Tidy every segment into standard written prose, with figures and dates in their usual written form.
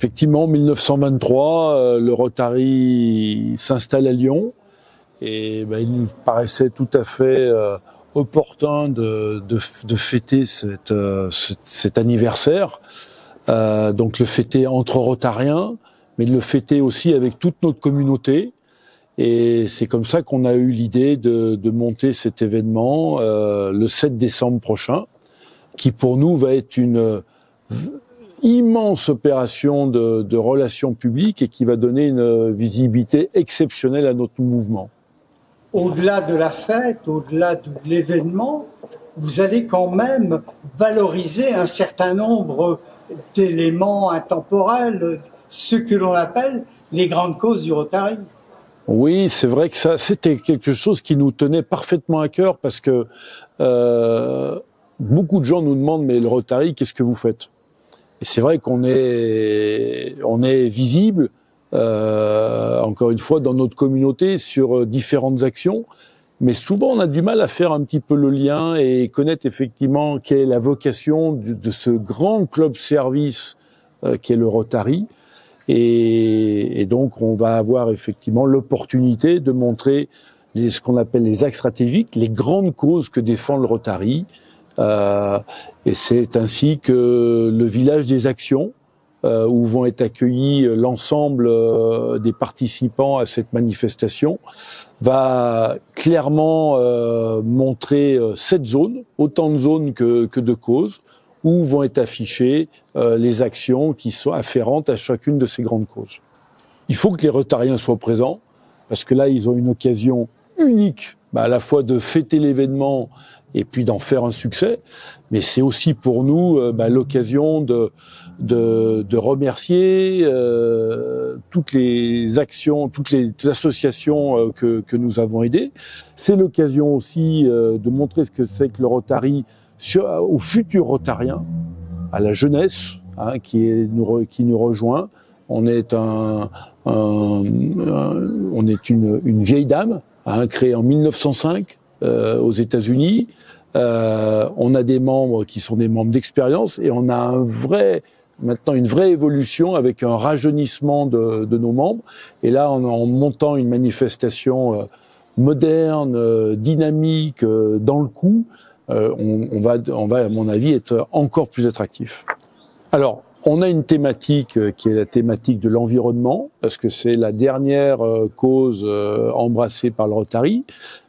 Effectivement, en 1923, le Rotary s'installe à Lyon et il nous paraissait tout à fait opportun de fêter cet anniversaire. Donc le fêter entre Rotariens, mais de le fêter aussi avec toute notre communauté. Et c'est comme ça qu'on a eu l'idée de monter cet événement le 7 décembre prochain, qui pour nous va être une immense opération de relations publiques et qui va donner une visibilité exceptionnelle à notre mouvement. Au-delà de la fête, au-delà de l'événement, vous allez quand même valoriser un certain nombre d'éléments intemporels, ce que l'on appelle les grandes causes du Rotary. Oui, c'est vrai que ça, c'était quelque chose qui nous tenait parfaitement à cœur parce que beaucoup de gens nous demandent, mais le Rotary, qu'est-ce que vous faites? Et c'est vrai qu'on est visible, encore une fois, dans notre communauté sur différentes actions, mais souvent on a du mal à faire un petit peu le lien et connaître effectivement quelle est la vocation de ce grand club service qui est le Rotary. Et donc on va avoir effectivement l'opportunité de montrer ce qu'on appelle les axes stratégiques, les grandes causes que défend le Rotary. Et c'est ainsi que le village des actions, où vont être accueillis l'ensemble des participants à cette manifestation, va clairement montrer 7 zones, autant de zones que de causes, où vont être affichées les actions qui sont afférentes à chacune de ces grandes causes. Il faut que les Rotariens soient présents, parce que là, ils ont une occasion unique, à la fois de fêter l'événement et puis d'en faire un succès, mais c'est aussi pour nous l'occasion de remercier toutes les actions, toutes les associations que nous avons aidées. C'est l'occasion aussi de montrer ce que c'est que le Rotary aux futurs Rotariens, à la jeunesse qui nous rejoint. On est une vieille dame créée en 1905 aux États-Unis. On a des membres qui sont des membres d'expérience et on a maintenant une vraie évolution avec un rajeunissement de nos membres. Et là, en montant une manifestation moderne, dynamique, dans le coup, on va, à mon avis, être encore plus attractif. Alors, on a une thématique qui est la thématique de l'environnement, parce que c'est la dernière cause embrassée par le Rotary,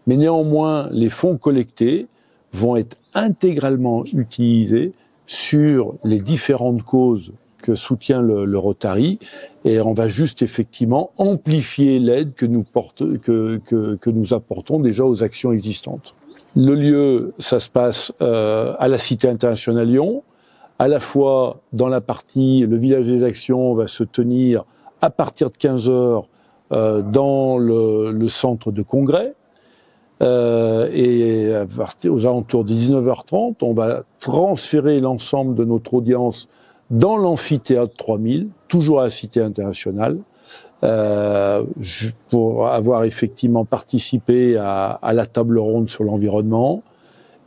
mais néanmoins, les fonds collectés vont être intégralement utilisés sur les différentes causes que soutient le Rotary, et on va juste effectivement amplifier l'aide que nous apportons déjà aux actions existantes. Le lieu, ça se passe à la Cité internationale Lyon. À la fois, dans la partie, le village des actions va se tenir à partir de 15h dans le centre de congrès. Et à partir aux alentours de 19h30, on va transférer l'ensemble de notre audience dans l'amphithéâtre 3000, toujours à la Cité internationale, pour avoir effectivement participé à la table ronde sur l'environnement,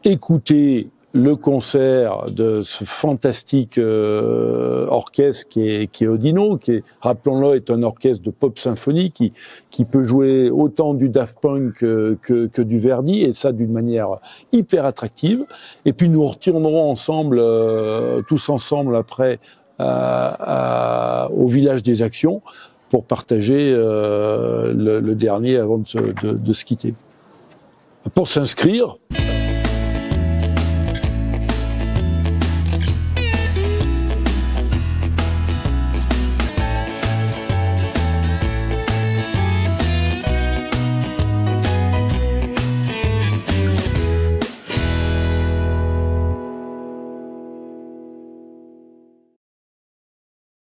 écouter le concert de ce fantastique orchestre qui est Odino, qui, rappelons-le, est un orchestre de pop symphonie qui peut jouer autant du Daft Punk que du Verdi, et ça d'une manière hyper attractive. Et puis nous retournerons ensemble, tous ensemble après, au village des actions pour partager le dernier avant de se quitter. Pour s'inscrire,